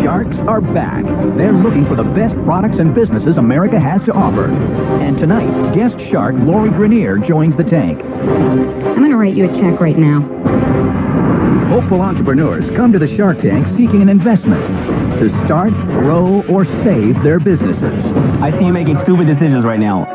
Sharks are back. They're looking for the best products and businesses America has to offer. And tonight, guest shark Lori Grenier joins the tank. I'm going to write you a check right now. Hopeful entrepreneurs come to the Shark Tank seeking an investment to start, grow, or save their businesses. I see you making stupid decisions right now.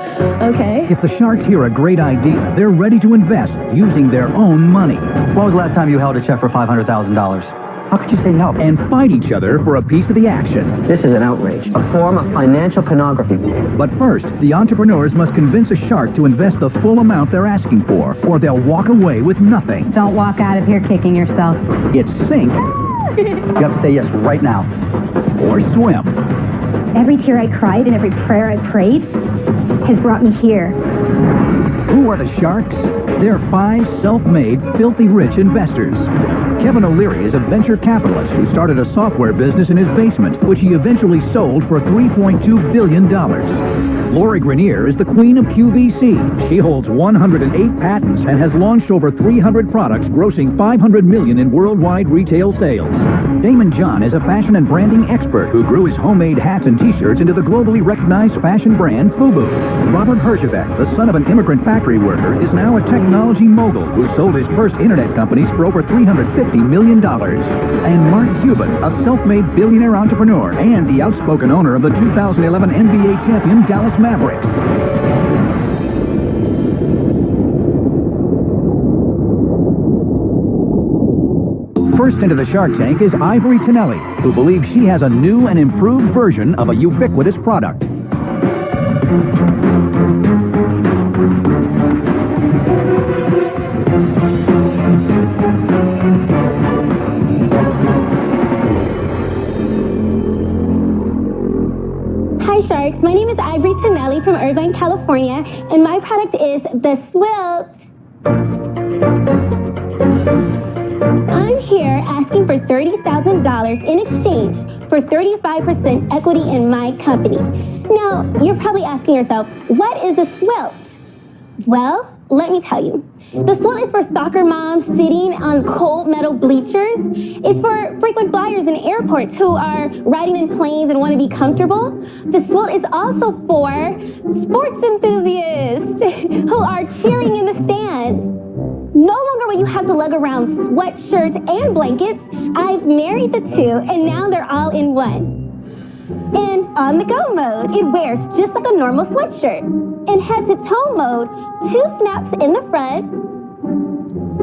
Okay. If the Sharks hear a great idea, they're ready to invest using their own money. When was the last time you held a check for $500,000? How could you say no? And fight each other for a piece of the action. This is an outrage, a form of financial pornography. But first, the entrepreneurs must convince a shark to invest the full amount they're asking for, or they'll walk away with nothing. Don't walk out of here kicking yourself. It's sink You have to say yes right now. or swim. Every tear I cried and every prayer I prayed has brought me here. Who are the Sharks? They're 5 self-made, filthy rich investors. Kevin O'Leary is a venture capitalist who started a software business in his basement, which he eventually sold for $3.2 billion. Lori Grenier is the queen of QVC. She holds 108 patents and has launched over 300 products, grossing $500 million in worldwide retail sales. Damon John is a fashion and branding expert who grew his homemade hats and t-shirts into the globally recognized fashion brand FUBU. Robert Herjavec, the son of an immigrant factory worker, is now a technology mogul who sold his first internet companies for over $350 million. And Mark Cuban, a self-made billionaire entrepreneur and the outspoken owner of the 2011 NBA champion Dallas Mavericks. First into the Shark Tank is Ivory Tonelli, who believes she has a new and improved version of a ubiquitous product. Hi Sharks, my name is Ivory Tonelli from Irvine, California, and my product is the Swilt. I'm here asking for $30,000 in exchange for 35% equity in my company. Now, you're probably asking yourself, what is a Swilt? Well, let me tell you. The Swilt is for soccer moms sitting on cold metal bleachers. It's for frequent flyers in airports who are riding in planes and want to be comfortable. The Swilt is also for sports enthusiasts who are cheering in the stands. No longer will you have to lug around sweatshirts and blankets. I've married the two, and now they're all in one. In on-the-go mode, it wears just like a normal sweatshirt. In head-to-toe mode, 2 snaps in the front,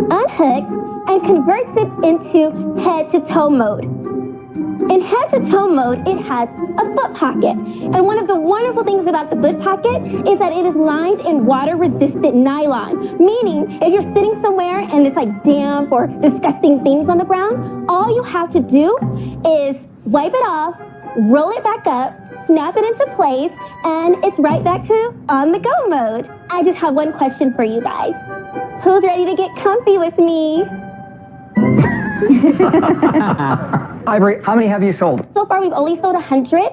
unhooks, and converts it into head-to-toe mode. In head-to-toe mode, it has a foot pocket. And one of the wonderful things about the foot pocket is that it is lined in water-resistant nylon. Meaning, if you're sitting somewhere and it's like damp or disgusting things on the ground, all you have to do is wipe it off, roll it back up, snap it into place, and it's right back to on-the-go mode. I just have one question for you guys. Who's ready to get comfy with me? Ivory, how many have you sold? So far, we've only sold 100.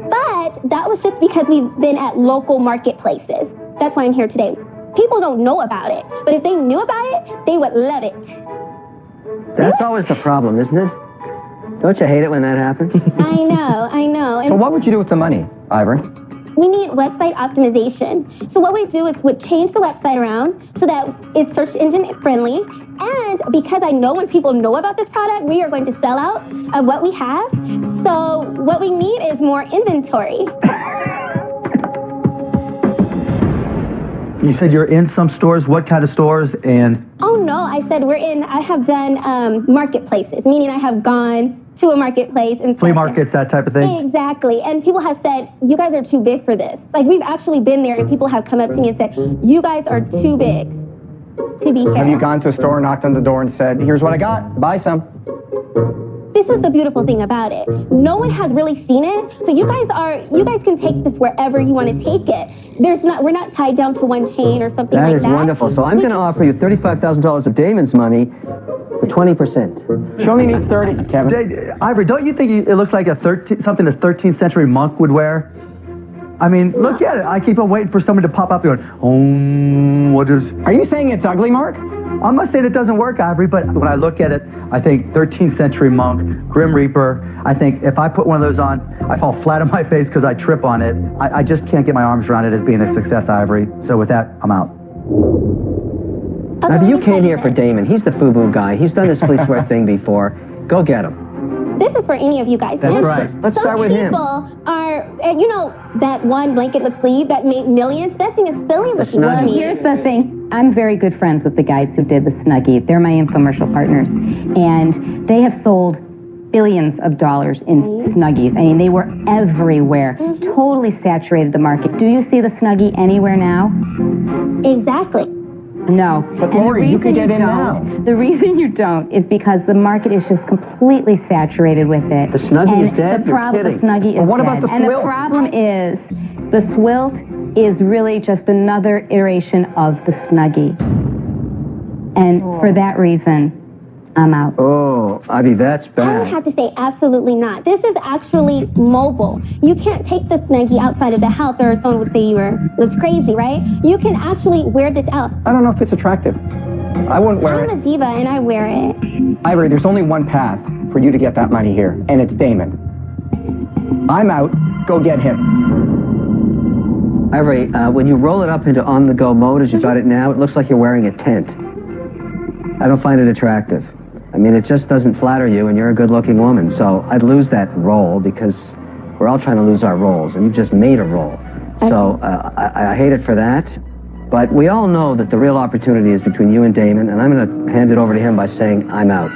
But that was just because we've been at local marketplaces. That's why I'm here today. People don't know about it. But if they knew about it, they would love it. That's always the problem, isn't it? Don't you hate it when that happens? I know. And So what would you do with the money, Ivory? we need website optimization. So what we do is we change the website around so that it's search engine friendly. And because I know when people know about this product, we are going to sell out of what we have. So what we need is more inventory. You said you're in some stores. What kind of stores? And Oh no, I said I have done marketplaces, meaning I have gone to a marketplace and flea markets, that type of thing? Exactly. And people have said, you guys are too big for this. Like, we've actually been there and people have come up to me and said, you guys are too big to be here. Have you gone to a store, knocked on the door and said, here's what I got, buy some? This is the beautiful thing about it. No one has really seen it. So you guys can take this wherever you want to take it. We're not tied down to one chain or something like that. That is wonderful. So I'm going to offer you $35,000 of Damon's money for 20%. She only needs 30, Kevin. Ivory, don't you think it looks like something a 13th century monk would wear? I mean, look at it. I keep on waiting for someone to pop up going, what is... Are you saying it's ugly, Mark? I'm not saying it doesn't work, Ivory, but when I look at it, I think 13th century monk, Grim Reaper. I think if I put one of those on, I fall flat on my face because I trip on it. I just can't get my arms around it as being a success, Ivory. So with that, I'm out. Ivy, you came here for Damon. He's the FUBU guy. He's done this fleeceware thing before. Go get him. This is for any of you guys. That's right. Let's start with him. Some people are, you know, that one blanket with sleeve that made millions? That thing is silly with money. Here's the thing. I'm very good friends with the guys who did the Snuggie. They're my infomercial partners. And they have sold billions of dollars in Snuggies. I mean, they were everywhere. Totally saturated the market. Do you see the Snuggie anywhere now? Exactly. No. But Lori, you could get in now. The reason you don't is because the market is just completely saturated with it. The Snuggie is dead? The problem, the Snuggie is But what dead. about the And the Swilt? problem is, the Swilt is really just another iteration of the Snuggie. And for that reason, I'm out. Oh, Ivy, that's I would bad. have to say absolutely not. This is actually mobile. You can't take the Snuggie outside of the house or someone would say you were, it's crazy, right? You can actually wear this out. I don't know if it's attractive. I wouldn't wear I'm a it. diva and I wear it. Ivory, there's only one path for you to get that money here, and it's Damon. I'm out. Go get him. Ivory, when you roll it up into on-the-go mode as you got it now, it looks like you're wearing a tent. I don't find it attractive. I mean, it just doesn't flatter you, and you're a good-looking woman, so I'd lose that role because we're all trying to lose our roles, and you've just made a role. So I hate it for that, but we all know that the real opportunity is between you and Damon, and I'm going to hand it over to him by saying I'm out.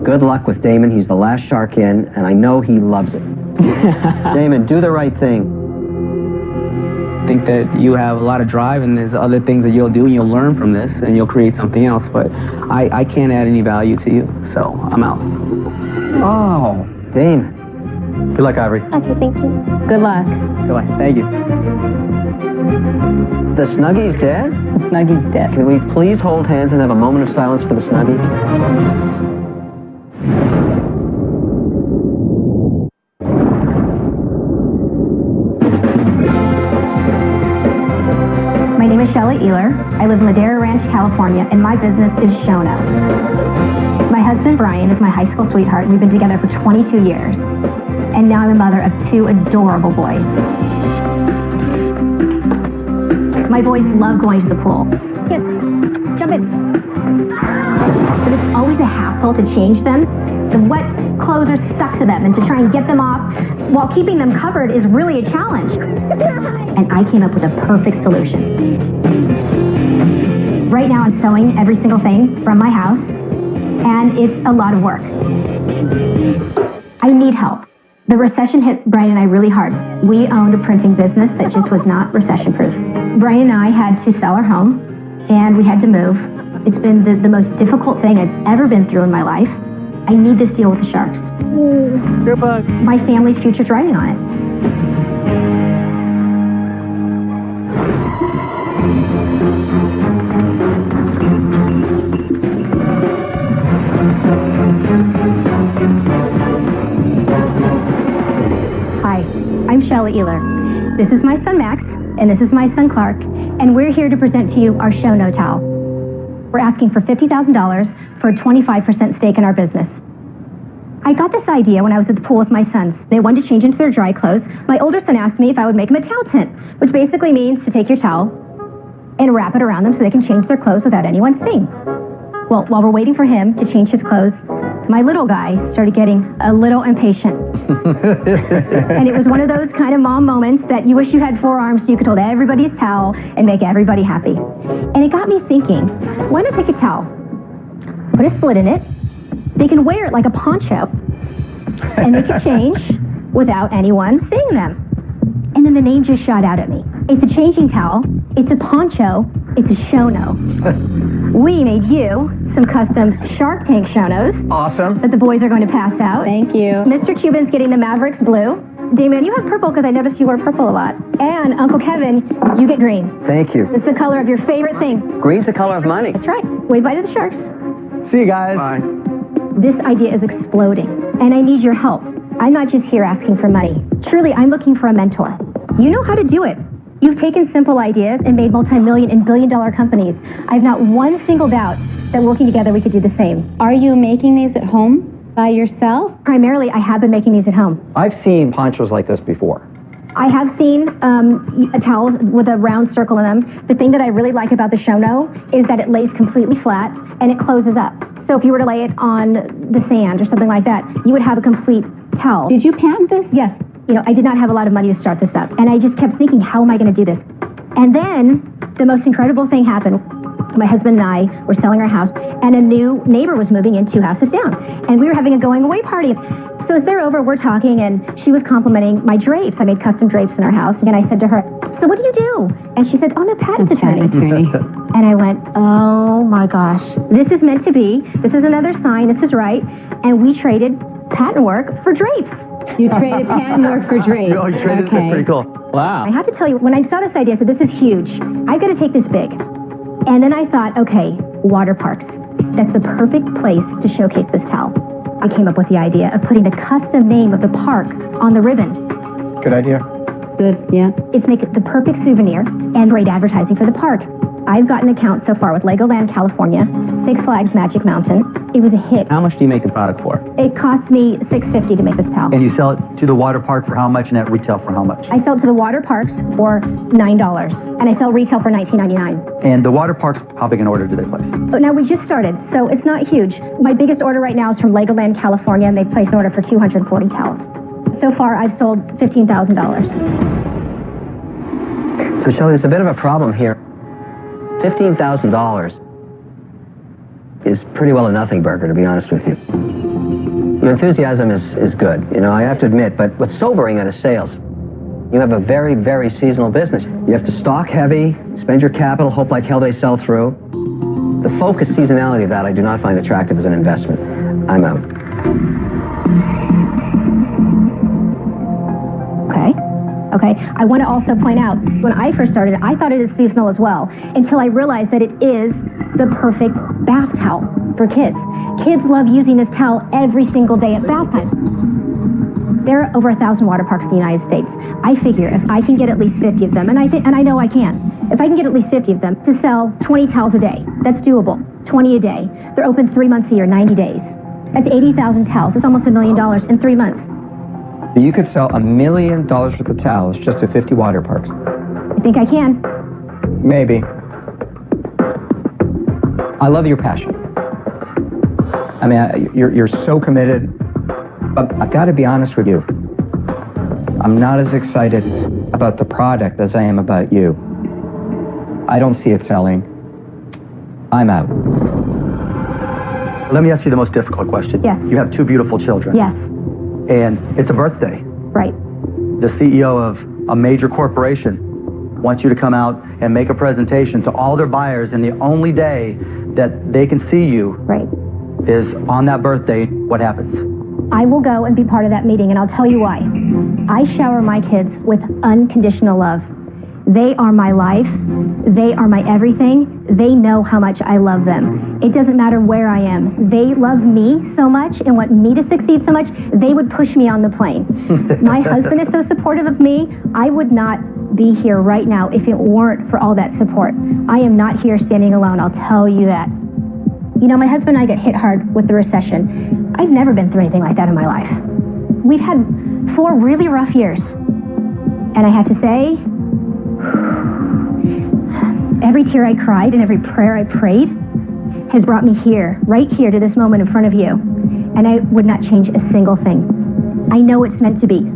Good luck with Damon. He's the last shark in, and I know he loves it. Damon, do the right thing. I think that you have a lot of drive, and there's other things that you'll do, and you'll learn from this, and you'll create something else. But I can't add any value to you, so I'm out. Oh, Damon. Good luck, Ivory. Okay, thank you. Good luck. Goodbye. Thank you. The Snuggie's dead? The Snuggie's dead. Can we please hold hands and have a moment of silence for the Snuggie? My name is Shelley Ehler. I live in Ladera Ranch, California, and my business is Shona. My husband, Brian, is my high school sweetheart, and we've been together for 22 years. And now I'm a mother of 2 adorable boys. My boys love going to the pool. Yes, jump in. But it's always a hassle to change them. The wet clothes are stuck to them, and to try and get them off while keeping them covered is really a challenge. And I came up with a perfect solution. Right now I'm sewing every single thing from my house, and it's a lot of work. I need help. The recession hit Brian and I really hard. We owned a printing business that just was not recession-proof. Brian and I had to sell our home, and we had to move. It's been the most difficult thing I've ever been through in my life. I need this deal with the sharks. Goodbye. My family's future's riding on it. Hi, I'm Shelley Ehler. This is my son Max, and this is my son Clark, and we're here to present to you our Show No Towel. We're asking for $50,000 for a 25% stake in our business. I got this idea when I was at the pool with my sons. They wanted to change into their dry clothes. My older son asked me if I would make them a towel tent, which basically means to take your towel and wrap it around them so they can change their clothes without anyone seeing. Well, while we're waiting for him to change his clothes, my little guy started getting a little impatient. And it was one of those kind of mom moments that you wish you had 4 arms so you could hold everybody's towel and make everybody happy. And it got me thinking, why not take a towel, put a slit in it, they can wear it like a poncho, and they can change without anyone seeing them. And then the name just shot out at me. It's a changing towel, it's a poncho, it's a Shono. We made you some custom Shark Tank Shonos. Awesome. That the boys are going to pass out. Thank you. Mr. Cuban's getting the Mavericks blue. Damon, you have purple because I noticed you wear purple a lot. And Uncle Kevin, you get green. Thank you. It's the color of your favorite thing. Green's the color of money. That's right. Wave bye to the sharks. See you guys. Bye. This idea is exploding, and I need your help. I'm not just here asking for money. Truly, I'm looking for a mentor. You know how to do it. You've taken simple ideas and made multi-million and billion-dollar companies. I have not one single doubt that working together we could do the same. Are you making these at home by yourself? Primarily, I have been making these at home. I've seen ponchos like this before. I have seen towels with a round circle in them. The thing that I really like about the Shono is that it lays completely flat and it closes up. So if you were to lay it on the sand or something like that, you would have a complete towel. Did you patent this? Yes. You know, I did not have a lot of money to start this up. And I just kept thinking, how am I going to do this? And then the most incredible thing happened. My husband and I were selling our house, and a new neighbor was moving in 2 houses down. And we were having a going away party. So as they're over, we're talking, and she was complimenting my drapes. I made custom drapes in our house. And I said to her, so what do you do? And she said, oh, I'm a patent attorney. And I went, oh my gosh, this is meant to be. This is another sign. This is right. And we traded patent work for drapes. You traded patent work for drapes. Oh, you traded it? That's pretty cool. Wow. I have to tell you, when I saw this idea, I said, this is huge. I've got to take this big. And then I thought, okay, water parks. That's the perfect place to showcase this towel. I came up with the idea of putting the custom name of the park on the ribbon. Good idea. Good, yeah. It's make it the perfect souvenir and great advertising for the park. I've got an account so far with Legoland California, Six Flags Magic Mountain. It was a hit. How much do you make the product for? It cost me $6.50 to make this towel. And you sell it to the water park for how much and at retail for how much? I sell it to the water parks for $9, and I sell retail for $19.99. And the water parks, how big an order do they place? But now we just started, so it's not huge. My biggest order right now is from Legoland California, and they placed an order for 240 towels. So far, I've sold $15,000. So, Shelley, there's a bit of a problem here. $15,000 is pretty well a nothing burger, to be honest with you. Your enthusiasm is good, you know, I have to admit, but what's sobering are the sales. You have a very, very seasonal business. You have to stock heavy, spend your capital, hope like hell they sell through. The focused seasonality of that I do not find attractive as an investment. I'm out. Okay, I want to also point out, when I first started, I thought it was seasonal as well, until I realized that it is the perfect bath towel for kids. Kids love using this towel every single day at bath time. There are over 1,000 water parks in the United States. I figure if I can get at least 50 of them, and I know I can, if I can get at least 50 of them to sell 20 towels a day, that's doable, 20 a day. They're open 3 months a year, 90 days. That's 80,000 towels. It's almost $1 million in 3 months. You could sell $1 million worth of towels just to 50 water parks. I think I can. Maybe. I love your passion. I mean, you're so committed, but I've got to be honest with you. I'm not as excited about the product as I am about you. I don't see it selling. I'm out. Let me ask you the most difficult question. Yes. You have 2 beautiful children. Yes. And it's a birthday. Right. The CEO of a major corporation wants you to come out and make a presentation to all their buyers, and the only day that they can see you Right. is on that birthday. What happens? I will go and be part of that meeting, and I'll tell you why. I shower my kids with unconditional love. They are my life. They are my everything. They know how much I love them. It doesn't matter where I am. They love me so much and want me to succeed so much, they would push me on the plane. My husband is so supportive of me. I would not be here right now if it weren't for all that support. I am not here standing alone, I'll tell you that. You know, my husband and I got hit hard with the recession. I've never been through anything like that in my life. We've had 4 really rough years. And I have to say, every tear I cried and every prayer I prayed has brought me here, right here to this moment in front of you. And I would not change a single thing. I know it's meant to be.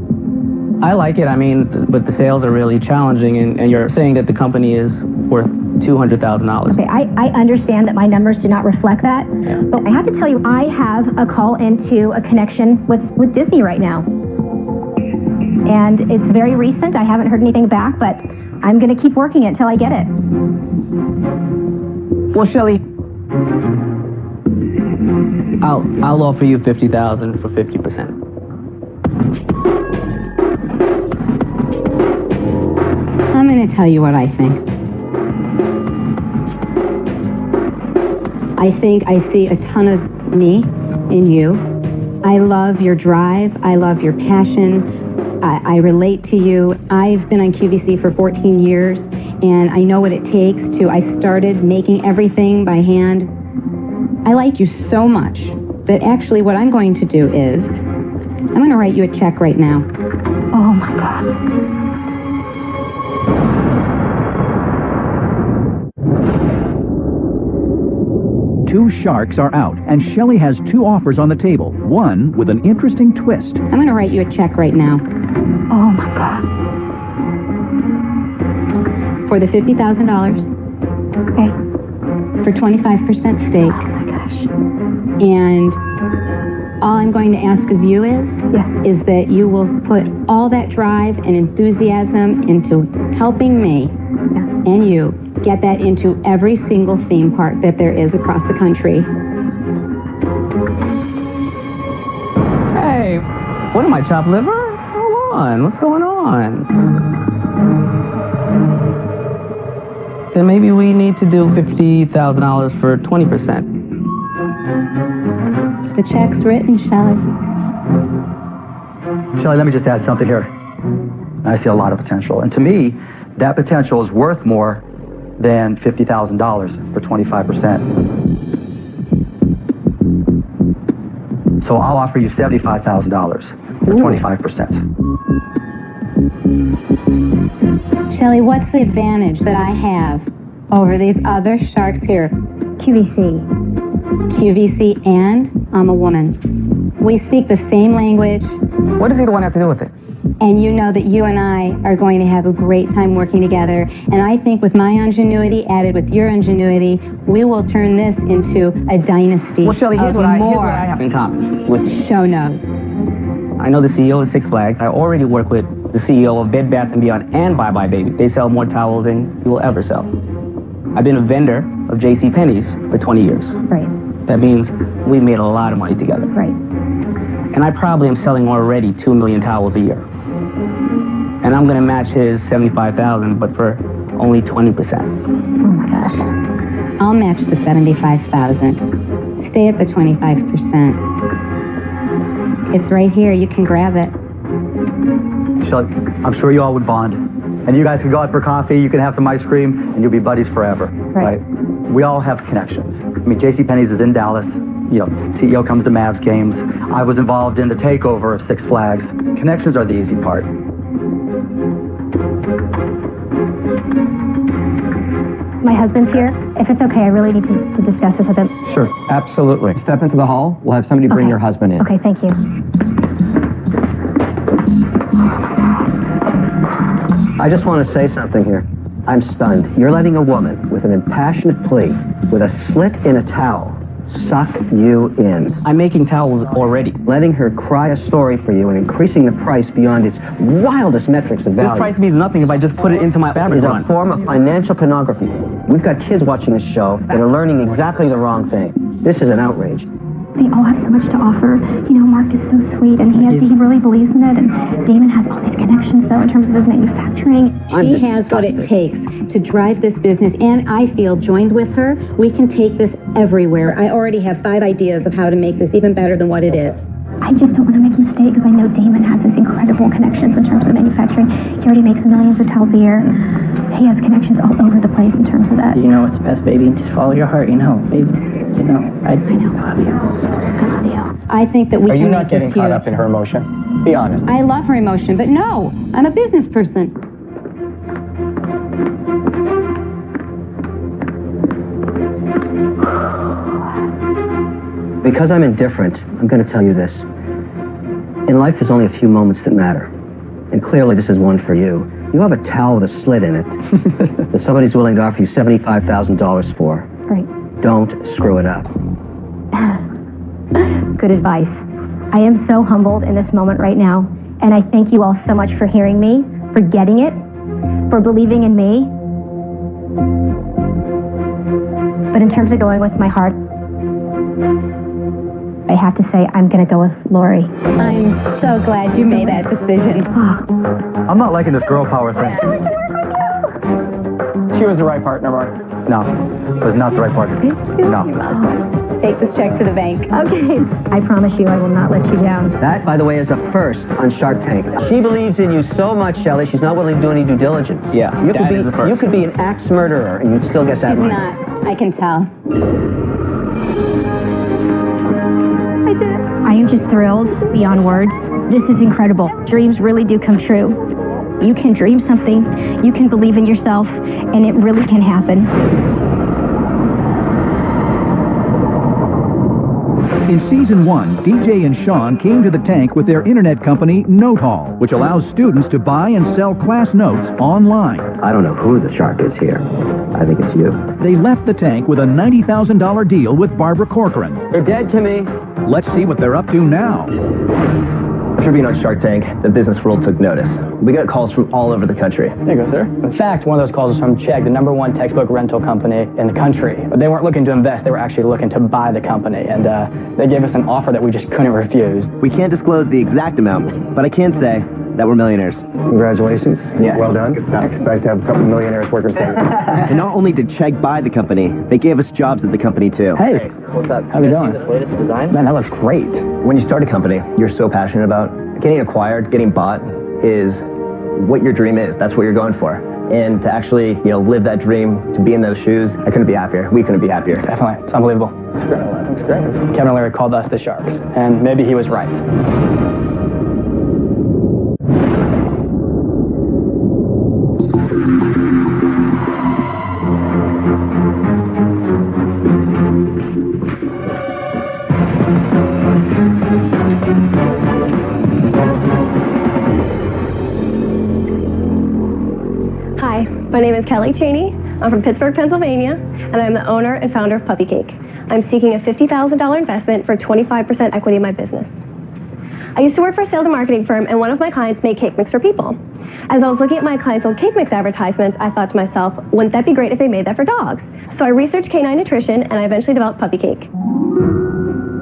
I like it. I mean, but the sales are really challenging, and you're saying that the company is worth $200,000. Okay, I understand that my numbers do not reflect that, but I have to tell you, I have a call into a connection with Disney right now. And it's very recent. I haven't heard anything back, but I'm going to keep working it until I get it. Well, Shelley, I'll offer you $50,000 for 50%. I'm going to tell you what I think. I think I see a ton of me in you. I love your drive. I love your passion. I relate to you. I've been on QVC for 14 years, and I know what it takes I started making everything by hand. I like you so much that actually what I'm going to do is, I'm going to write you a check right now. Oh my God. Two sharks are out, and Shelley has two offers on the table, one with an interesting twist. I'm going to write you a check right now. Oh my God. For the $50,000. Okay. For 25% stake. Oh my gosh. And all I'm going to ask of you is that you will put all that drive and enthusiasm into helping me and you get that into every single theme park that there is across the country. Hey, what am I, chopped liver? Hold on, what's going on? Then maybe we need to do $50,000 for 20%. The check's written, Shelley. Shelley, let me just add something here. I see a lot of potential. And to me, that potential is worth more than $50,000 for 25%. So I'll offer you $75,000 for 25%. Shelley, what's the advantage that I have over these other sharks here? QVC. QVC, and I'm a woman. We speak the same language. What does either one have to do with it? And you know that you and I are going to have a great time working together. And I think with my ingenuity added with your ingenuity, we will turn this into a dynasty. Well, Shelley, here's of what I more have in common with show knows. I know the CEO of Six Flags. I already work with the CEO of Bed Bath & Beyond and Bye Bye Baby. They sell more towels than you will ever sell. I've been a vendor of JCPenney's for 20 years. Right. That means we've made a lot of money together. Right. And I probably am selling already 2 million towels a year. And I'm going to match his $75,000, but for only 20%. Oh my gosh. I'll match the $75,000. Stay at the 25%. It's right here. You can grab it. Shelley, I'm sure you all would bond. And you guys can go out for coffee, you can have some ice cream, and you'll be buddies forever. Right. We all have connections. I mean, JCPenney's is in Dallas. You know, CEO comes to Mavs games. I was involved in the takeover of Six Flags. Connections are the easy part. My husband's here. If it's okay, I really need to discuss this with him. Sure, absolutely. Step into the hall. We'll have somebody bring your husband in. Okay, thank you. I just want to say something here. I'm stunned. You're letting a woman with an impassionate plea, with a slit in a towel, suck you in. I'm making towels already. Letting her cry a story for you and increasing the price beyond its wildest metrics of value. This price means nothing if I just put it into my fabric Is a run. form of financial pornography. We've got kids watching this show that are learning exactly the wrong thing. This is an outrage. They all have so much to offer. You know, Mark is so sweet, and he really believes in it, and Damon has all these connections, though, in terms of his manufacturing. She has what it takes to drive this business, and I feel, joined with her, we can take this everywhere. I already have 5 ideas of how to make this even better than what it is. I just don't want to make a mistake, because I know Damon has his incredible connections in terms of manufacturing. He already makes millions of towels a year. He has connections all over the place in terms of that. You know what's best, baby? Just follow your heart, you know, baby. You know, I love you. I love you. I think that we Are can you make not getting this caught huge. up in her emotion? Be honest. I love her emotion, but no, I'm a business person. Because I'm indifferent, I'm going to tell you this. In life, there's only a few moments that matter. And clearly, this is one for you. You have a towel with a slit in it that somebody's willing to offer you $75,000 for. Right. Don't screw it up. Good advice. I am so humbled in this moment right now, and I thank you all so much for hearing me, for getting it, for believing in me. But in terms of going with my heart, I have to say I'm going to go with Lori. I'm so glad you made that decision. I'm not liking this girl power thing. She was the right partner, Mark. No, it was not the right partner. No. take this check to the bank. Okay. I promise you I will not let you down. That, by the way, is a first on Shark Tank. She believes in you so much, Shelley, she's not willing to do any due diligence. Yeah, you could be an axe murderer and you'd still get that She's money. not. I can tell. I did it. I am just thrilled beyond words. This is incredible. Dreams really do come true. You can dream something, you can believe in yourself, and it really can happen. In Season 1, DJ and Sean came to the tank with their internet company, Note Hall, which allows students to buy and sell class notes online. I don't know who the shark is here. I think it's you. They left the tank with a $90,000 deal with Barbara Corcoran. You're dead to me. Let's see what they're up to now. After being on Shark Tank, the business world took notice. We got calls from all over the country. There you go, sir. In fact, one of those calls was from Chegg, the #1 textbook rental company in the country. But they weren't looking to invest, they were actually looking to buy the company. And they gave us an offer that we just couldn't refuse. We can't disclose the exact amount, but I can say that we're millionaires. Congratulations. Yeah. Well done. It's nice to have a couple millionaires working for you. And not only did Chegg buy the company, they gave us jobs at the company too. Hey, what's up? how's it going? See this latest design? Man, that looks great. When you start a company you're so passionate about, getting acquired, getting bought is what your dream is. That's what you're going for. And to actually, live that dream, to be in those shoes, I couldn't be happier. We couldn't be happier. Definitely. It's unbelievable. It's great. It's great. Kevin O'Leary called us the Sharks, and maybe he was right. Hi, my name is Kelly Cheney. I'm from Pittsburgh, Pennsylvania, and I'm the owner and founder of Puppy Cake. I'm seeking a $50,000 investment for 25% equity in my business. I used to work for a sales and marketing firm, and one of my clients made cake mix for people. As I was looking at my clients' old cake mix advertisements, I thought to myself, wouldn't that be great if they made that for dogs? So I researched canine nutrition, and I eventually developed Puppy Cake.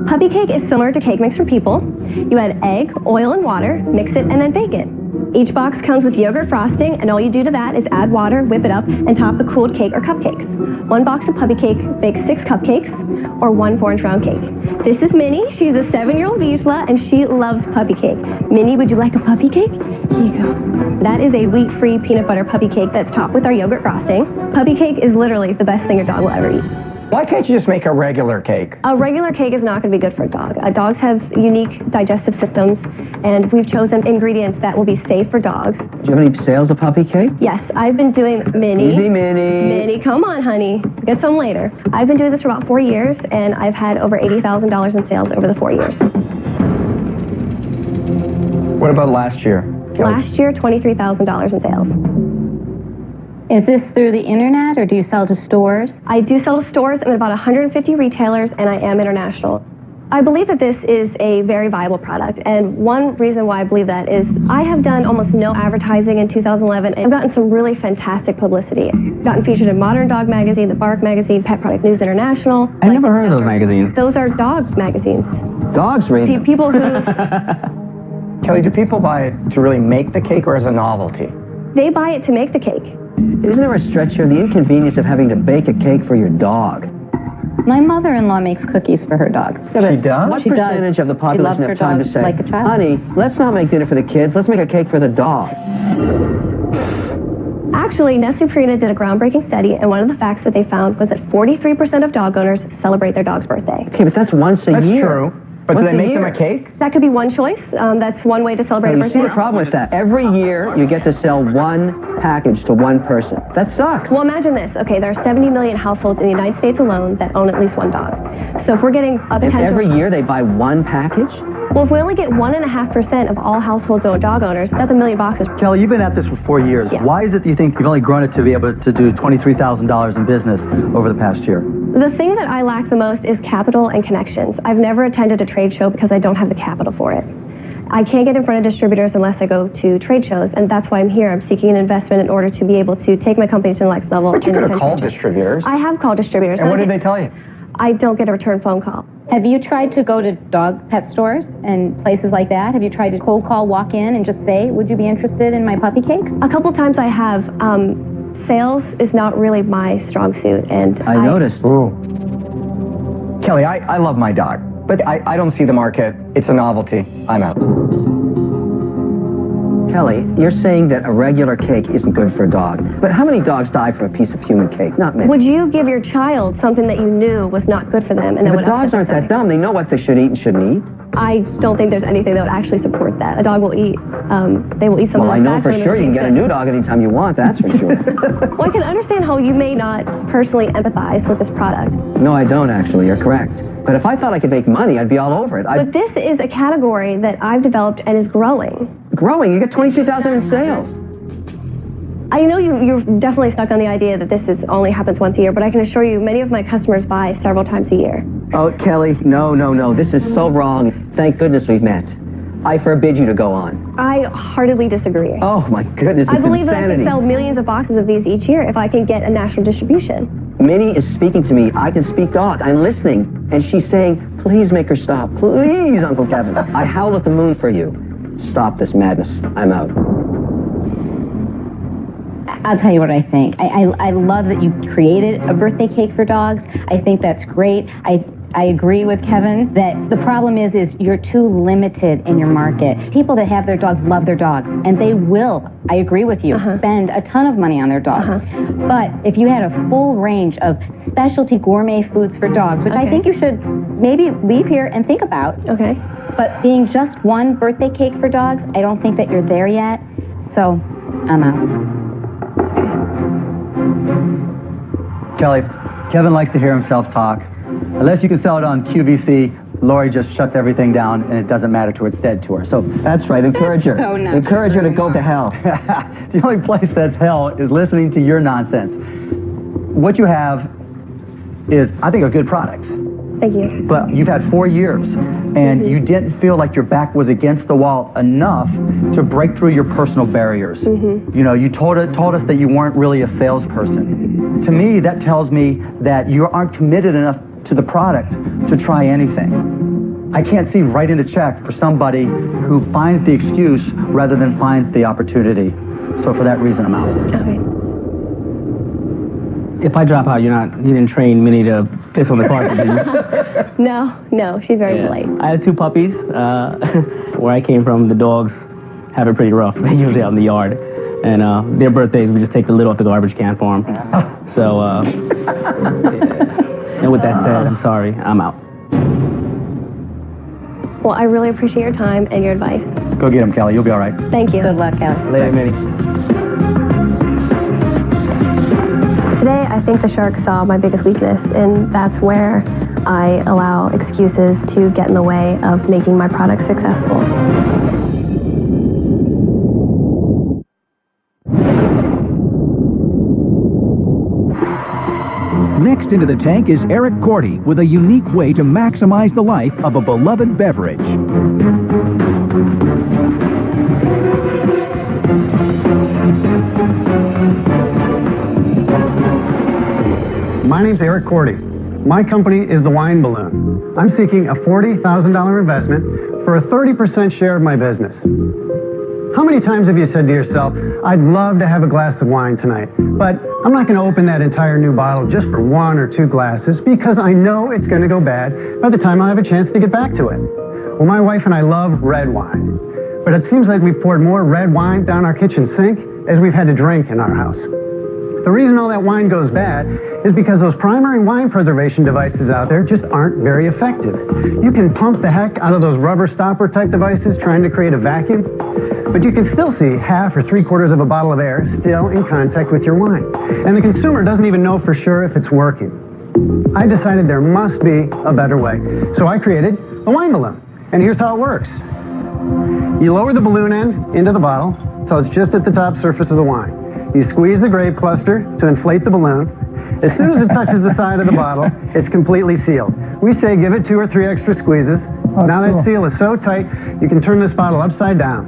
Puppy Cake is similar to cake mix for people. You add egg, oil, and water, mix it, and then bake it. Each box comes with yogurt frosting, and all you do to that is add water, whip it up, and top the cooled cake or cupcakes. One box of Puppy Cake bakes 6 cupcakes, or 1 4-inch round cake. This is Minnie. She's a 7-year-old Vizsla, and she loves Puppy Cake. Minnie, would you like a Puppy Cake? Here you go. That is a wheat-free peanut butter Puppy Cake that's topped with our yogurt frosting. Puppy Cake is literally the best thing your dog will ever eat. Why can't you just make a regular cake? A regular cake is not going to be good for a dog. Dogs have unique digestive systems, and we've chosen ingredients that will be safe for dogs. Do you have any sales of Puppy Cake? Yes, I've been doing Minnie. Easy, Minnie. Minnie, come on, honey. Get some later. I've been doing this for about 4 years, and I've had over $80,000 in sales over the 4 years. What about last year? Last year, $23,000 in sales. Is this through the internet, or do you sell to stores? I do sell to stores. I'm at about 150 retailers, and I am international. I believe that this is a very viable product, and one reason why I believe that is I have done almost no advertising in 2011, and I've gotten some really fantastic publicity. I've gotten featured in Modern Dog Magazine, The Bark Magazine, Pet Product News International. I've never heard of those magazines. Those are dog magazines. Dogs read them. People who... Kelly, do people buy it to really make the cake or as a novelty? They buy it to make the cake. Isn't there a stretch here? The inconvenience of having to bake a cake for your dog. My mother-in-law makes cookies for her dog. She does? What She percentage does. of the She population loves her have time dog to say, like a child. honey, let's not make dinner for the kids, let's make a cake for the dog. Actually, Nestle Purina did a groundbreaking study, and one of the facts that they found was that 43% of dog owners celebrate their dog's birthday. Okay, but that's once a That's year. true. But do Once they a make them year. a cake? That could be one choice. That's one way to celebrate a You see birthday. the problem with that? Every year, you get to sell one package to one person. That sucks. Well, imagine this. Okay, there are 70 million households in the United States alone that own at least one dog. So if we're getting a If potential... every year they buy one package? Well, if we only get 1.5% of all households own dog owners, that's 1 million boxes. Kelly, you've been at this for 4 years. Yeah. Why is it that you think you've only grown it to be able to do $23,000 in business over the past year? The thing that I lack the most is capital and connections. I've never attended a trade show because I don't have the capital for it. I can't get in front of distributors unless I go to trade shows, and that's why I'm here. I'm seeking an investment in order to be able to take my company to the next level. But you in could the have called distributors. I have called distributors. And what did they tell you? I don't get a return phone call. Have you tried to go to dog pet stores and places like that? Have you tried to cold call, walk in, and just say, would you be interested in my puppy cakes? A couple times I have. Sales is not really my strong suit, and I noticed. Ooh. Kelly, I love my dog, but I don't see the market. It's a novelty. I'm out. Kelly, you're saying that a regular cake isn't good for a dog. But how many dogs die from a piece of human cake? Not many. Would you give your child something that you knew was not good for them and that But would dogs upset aren't their that dumb. They know what they should eat and shouldn't eat. I don't think there's anything that would actually support that. A dog will eat. They will eat something. Well, I like know that for sure you can get a new dog anytime you want. That's for sure. Well, I can understand how you may not personally empathize with this product. No, I don't actually. You're correct. But if I thought I could make money, I'd be all over it. But this is a category that I've developed and is growing. Growing? You get 23,000 in sales. I know you're definitely stuck on the idea that this only happens once a year, but I can assure you many of my customers buy several times a year. Oh, Kelly, no. This is so wrong. Thank goodness we've met. I forbid you to go on. I heartily disagree. Oh, my goodness, it's I believe that I insanity. can sell millions of boxes of these each year if I can get a national distribution. Minnie is speaking to me. I can speak dog. I'm listening. And she's saying, please make her stop. Please, Uncle Kevin. I howl at the moon for you. Stop this madness. I'm out. I'll tell you what I think. I love that you created a birthday cake for dogs. I think that's great. I agree with Kevin that the problem is you're too limited in your market. People that have their dogs love their dogs, and they will, I agree with you, spend a ton of money on their dogs. But if you had a full range of specialty gourmet foods for dogs, which I think you should maybe leave here and think about. Okay. But being just one birthday cake for dogs, I don't think that you're there yet. So I'm out. Kelly, Kevin likes to hear himself talk. Unless you can sell it on QVC, Lori just shuts everything down and it doesn't matter to her, it's dead to her. So that's right, encourage her. So nice. Encourage her to go to hell. The only place that's hell is listening to your nonsense. What you have is, I think, a good product. Thank you. But you've had 4 years, and you didn't feel like your back was against the wall enough to break through your personal barriers. You know, you told us that you weren't really a salesperson. To me, that tells me that you aren't committed enough to the product to try anything. I can't see writing a check for somebody who finds the excuse rather than finds the opportunity. So for that reason, I'm out. Okay. If I drop out, you didn't train Minnie to piss on the carpet, did you? No, she's very polite. I had 2 puppies. Where I came from, the dogs have it pretty rough. They're usually out in the yard. And their birthdays, we just take the lid off the garbage can for them. So, and with that said, I'm sorry, I'm out. Well, I really appreciate your time and your advice. Go get him, Kelly. You'll be all right. Thank you. Good luck, Kelly. Later, Minnie. Today, I think the sharks saw my biggest weakness, and that's where I allow excuses to get in the way of making my product successful. Next into the tank is Eric Cordy with a unique way to maximize the life of a beloved beverage. My name's Eric Cordy. My company is the Wine Balloon. I'm seeking a $40,000 investment for a 30% share of my business. How many times have you said to yourself, I'd love to have a glass of wine tonight, but I'm not going to open that entire new bottle just for 1 or 2 glasses because I know it's going to go bad by the time I'll have a chance to get back to it. Well, my wife and I love red wine, but it seems like we've poured more red wine down our kitchen sink as we've had to drink in our house. The reason all that wine goes bad is because those primary wine preservation devices out there just aren't very effective. You can pump the heck out of those rubber stopper type devices trying to create a vacuum, but you can still see half or 3/4 of a bottle of air still in contact with your wine. And the consumer doesn't even know for sure if it's working. I decided there must be a better way. So I created a wine balloon. And here's how it works. You lower the balloon end into the bottle so it's just at the top surface of the wine. You squeeze the grape cluster to inflate the balloon. As soon as it touches the side of the bottle, it's completely sealed. We say give it 2 or 3 extra squeezes. Now that seal is so tight, you can turn this bottle upside down.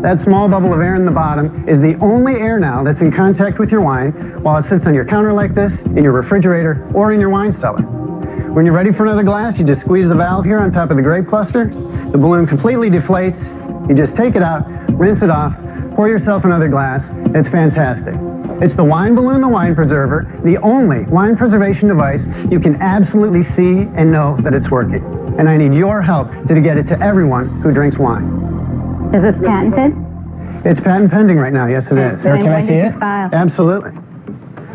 That small bubble of air in the bottom is the only air now that's in contact with your wine while it sits on your counter like this, in your refrigerator, or in your wine cellar. When you're ready for another glass, you just squeeze the valve here on top of the grape cluster. The balloon completely deflates. You just take it out, rinse it off, pour yourself another glass. It's fantastic. It's the Wine Balloon, the wine preserver, the only wine preservation device you can absolutely see and know that it's working. And I need your help to get it to everyone who drinks wine. Is this patented? It's patent pending right now. Yes, it is. Can I see it? Absolutely.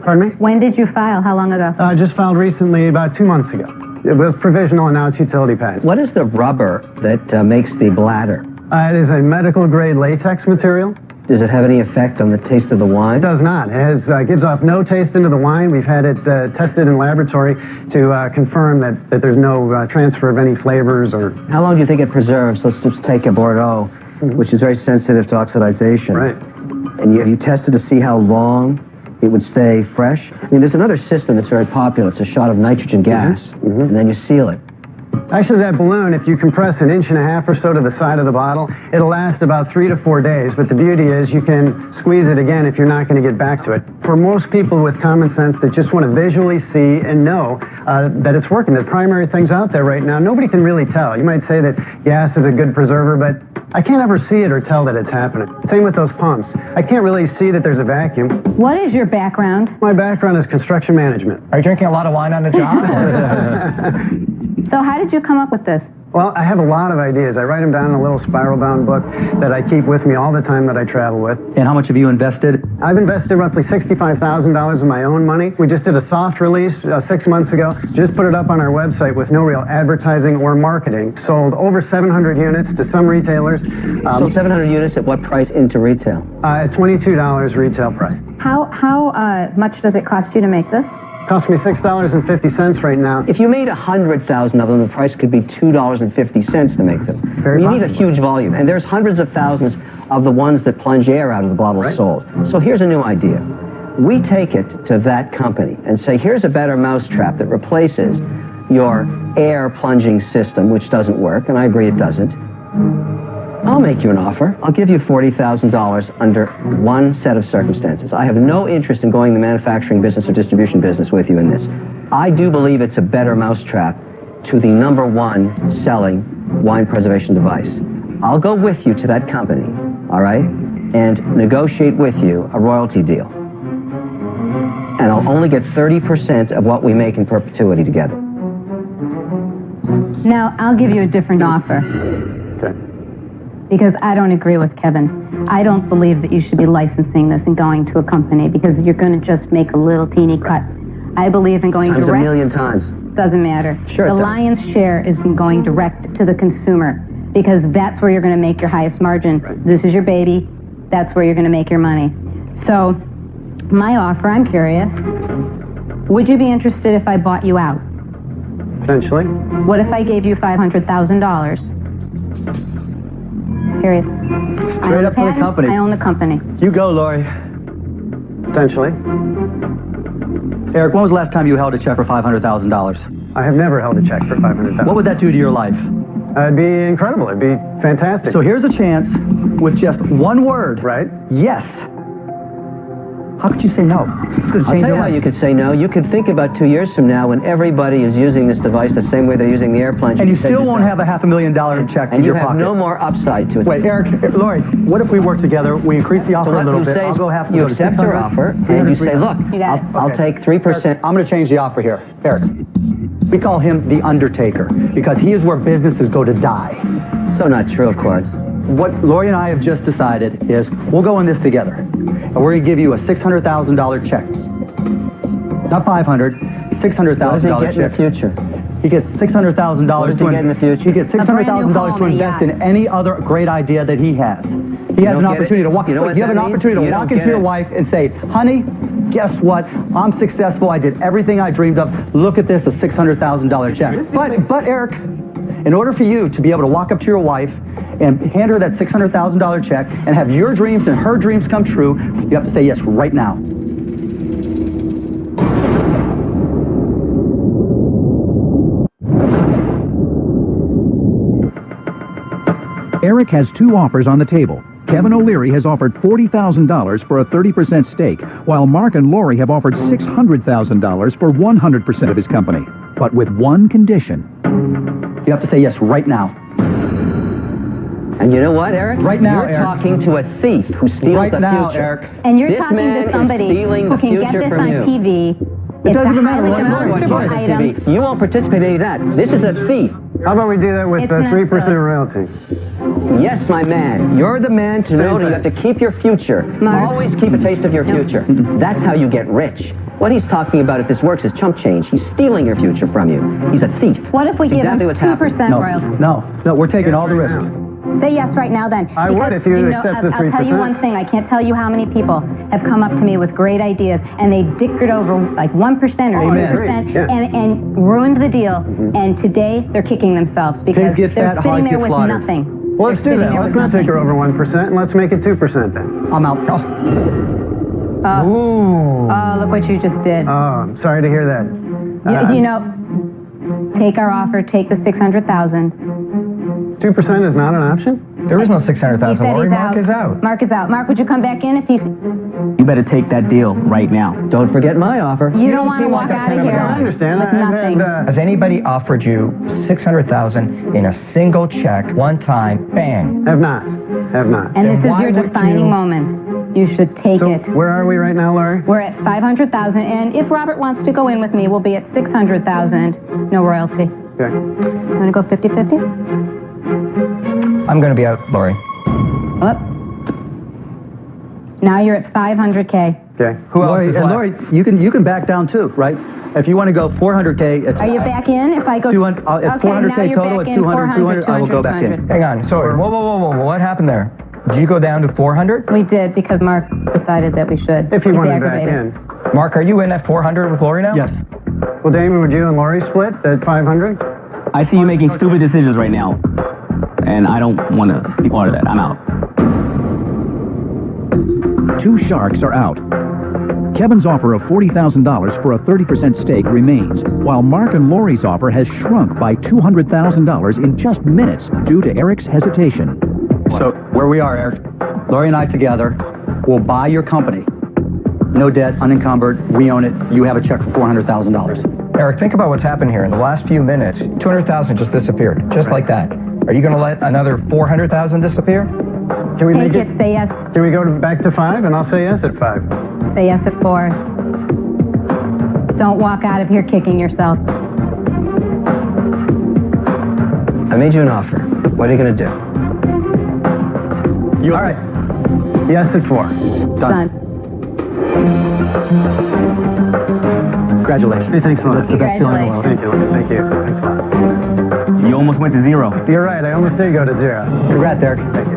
Pardon me? When did you file? How long ago? Just filed recently, about 2 months ago. It was provisional, and now it's utility patent. What is the rubber that makes the bladder? It is a medical-grade latex material. Does it have any effect on the taste of the wine? It does not. It gives off no taste into the wine. We've had it tested in laboratory to confirm that there's no transfer of any flavors or... How long do you think it preserves? Let's just take a Bordeaux, which is very sensitive to oxidization. Right. And have you tested to see how long it would stay fresh? I mean, there's another system that's very popular. It's a shot of nitrogen gas, and then you seal it. Actually, that balloon, if you compress 1.5 inches or so to the side of the bottle, it'll last about 3 to 4 days. But the beauty is you can squeeze it again if you're not going to get back to it. For most people with common sense that just want to visually see and know that it's working, the primary things out there right now, nobody can really tell. You might say that gas is a good preserver, but I can't ever see it or tell that it's happening. Same with those pumps. I can't really see that there's a vacuum. What is your background? My background is construction management. Are you drinking a lot of wine on the job? So how did you come up with this? Well, I have a lot of ideas. I write them down in a little spiral-bound book that I keep with me all the time that I travel with. And how much have you invested? I've invested roughly $65,000 of my own money. We just did a soft release 6 months ago. Just put it up on our website with no real advertising or marketing. Sold over 700 units to some retailers. So 700 units at what price into retail? At $22 retail price. How much does it cost you to make this? Cost me $6.50 right now. If you made 100,000 of them, the price could be $2.50 to make them. You need a huge volume, and there's hundreds of thousands of the ones that plunge air out of the bottle sold. So here's a new idea. We take it to that company and say, here's a better mousetrap that replaces your air plunging system, which doesn't work, and I agree it doesn't. I'll make you an offer. I'll give you $40,000 under one set of circumstances. I have no interest in going the manufacturing business or distribution business with you in this. I do believe it's a better mousetrap to the #1 selling wine preservation device. I'll go with you to that company, all right, and negotiate with you a royalty deal. And I'll only get 30% of what we make in perpetuity together. Now, I'll give you a different offer. Okay. Because I don't agree with Kevin. I don't believe that you should be licensing this and going to a company because you're going to just make a little teeny cut. I believe in going direct. A million times. Doesn't matter. Sure. The lion's share is in going direct to the consumer because that's where you're going to make your highest margin. Right. This is your baby. That's where you're going to make your money. So, my offer, I'm curious, would you be interested if I bought you out? Potentially. What if I gave you $500,000? Period. Straight up to the company. I own the company. You go, Lori. Potentially. Eric, when was the last time you held a check for $500,000? I have never held a check for $500,000. What would that do to your life? It'd be incredible. It'd be fantastic. So here's a chance with just one word. Right. Yes. How could you say no? It's going to change I'll tell you your how life. you could say no. You could think about 2 years from now when everybody is using this device the same way they're using the airplane. And you still won't have a $500,000 check in and you your have pocket. no more upside to it. Wait, Eric, Lori, what if we work together, we increase the offer a little bit, I'll go half, you accept her offer, and you say, look, I'll take 3%. Eric, I'm going to change the offer here. Eric, we call him the Undertaker because he is where businesses go to die. So not true, of course. What Lori and I have just decided is we'll go in this together. And we're going to give you a $600,000 check. Not $500,000, $600,000 check. What does he get in the future? He gets $600,000. What does he get in the future? He gets $600,000 to invest in any other great idea that he has. He has an opportunity to walk. You have an opportunity to walk into your wife and say, "Honey, guess what? I'm successful. I did everything I dreamed of. Look at this, a $600,000 check." But Eric, in order for you to be able to walk up to your wife and hand her that $600,000 check and have your dreams and her dreams come true, you have to say yes right now. Eric has two offers on the table. Kevin O'Leary has offered $40,000 for a 30% stake, while Mark and Lori have offered $600,000 for 100% of his company. But with one condition. You have to say yes right now. And you know what, Eric? Right now, you're Eric. talking to a thief who steals Right the now, future. Eric. And you're This talking man to is somebody stealing who the can get future this from on you. TV. It It's doesn't a matter highly what demonstrable it is. item. You won't participate in any of that. This is a thief. How about we do that with It's the not 3% silly. royalty? Yes, my man. You're the man to know that you have to keep your future. Mark. Always keep a taste of your future. That's how you get rich. What he's talking about, if this works, is chump change. He's stealing your future from you. He's a thief. What if we That's give exactly him what's 2% happening. royalty? No, we're taking all the Yes, risk. right now. Say yes right now then. I would if you accept the I'll tell you 3%. one thing. I can't tell you how many people have come up to me with great ideas and they dickered over like 1% or 2% Yeah. and ruined the deal. And today they're kicking themselves because Pigs get they're fat, sitting hogs there get with slaughtered. nothing. Well, let's They're do sitting that. there Let's with not take her nothing. over 1% and let's make it 2% then. I'm out. Ooh. Oh, look what you just did. Oh, I'm sorry to hear that. You know, take our offer, take the 600,000. 2% is not an option? There is no He 600,000, said Lori. he's Mark out. is out. Mark is out. Mark, would you come back in if he's... You better take that deal right now. Don't forget my offer. You don't want to seem walk like that out of kind of a here guy. I understand. with I've nothing. had, Has anybody offered you 600,000 in a single check, one time, bang? have not. Have not. And Then this is why your would defining you- moment. You should take So it. where are we right now, Laurie? We're at 500,000, and if Robert wants to go in with me, we'll be at 600,000. No royalty. Okay. You want to go 50-50? I'm going to be out, Lori. Up. Now you're at 500K. Okay. Who else Lori, is and left? Lori, you can back down too, right? If you want to go 400K, it's Are you back in? If I go... 200, okay, at now 400K you're total, back at in. 200, 200, I will go back in. 200. Hang on. Sorry. Whoa. What happened there? Did you go down to 400? We did, because Mark decided that we should. If you He's wanted back aggravated. in. Mark, are you in at 400 with Lori now? Yes. Well, Damon, would you and Laurie split at 500? I see you making stupid decisions right now, and I don't want to be part of that. I'm out. Two sharks are out. Kevin's offer of $40,000 for a 30% stake remains, while Mark and Lori's offer has shrunk by $200,000 in just minutes due to Eric's hesitation. So where we are, Eric, Lori and I together will buy your company. No debt, unencumbered, we own it. You have a check for $400,000. Eric, think about what's happened here. In the last few minutes, 200,000 just disappeared, just like that. Are you going to let another 400,000 disappear? Can we Take make it, say yes. Can we go back to 5 and I'll say yes at 5? Say yes at 4. Don't walk out of here kicking yourself. I made you an offer. What are you going to do? All right. Yes at 4. Done. Congratulations. Hey, thanks a lot. That's the best feeling in the world. Thank you. Thank you. Thanks a lot. You almost went to 0. You're right. I almost did go to 0. Congrats, Eric. Thank you.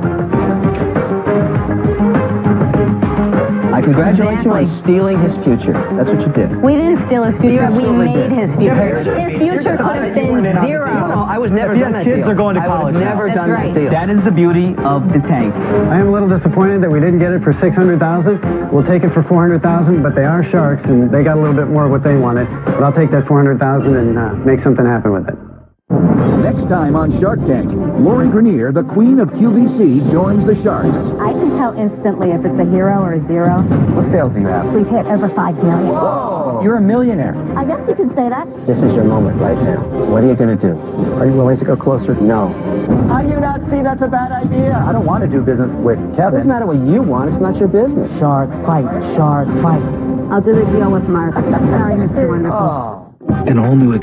I congratulate you on Exactly. stealing his future. That's what you did. We didn't steal his future. We absolutely made did. his future. His future could have been 0. No, I was never If he done has that kids, deal. they're going to college I now. would never That's done right. that deal. That is the beauty of the tank. I am a little disappointed that we didn't get it for 600,000. We'll take it for 400,000, but they are sharks and they got a little bit more of what they wanted. But I'll take that 400,000 and make something happen with it. Next time on Shark Tank, Lori Grenier, the queen of QVC, joins the Sharks. I can tell instantly if it's a hero or a 0. What sales do you have? We've hit over 5 million. Whoa! You're a millionaire. I guess you could say that. This is your moment right now. What are you going to do? Are you willing to go closer? No. How do you not see that's a bad idea? I don't want to do business with It Kevin. doesn't matter what you want. It's not your business. Shark fight, shark fight. I'll do the deal with Mark. Sorry, Mr. Wonderful. An all-new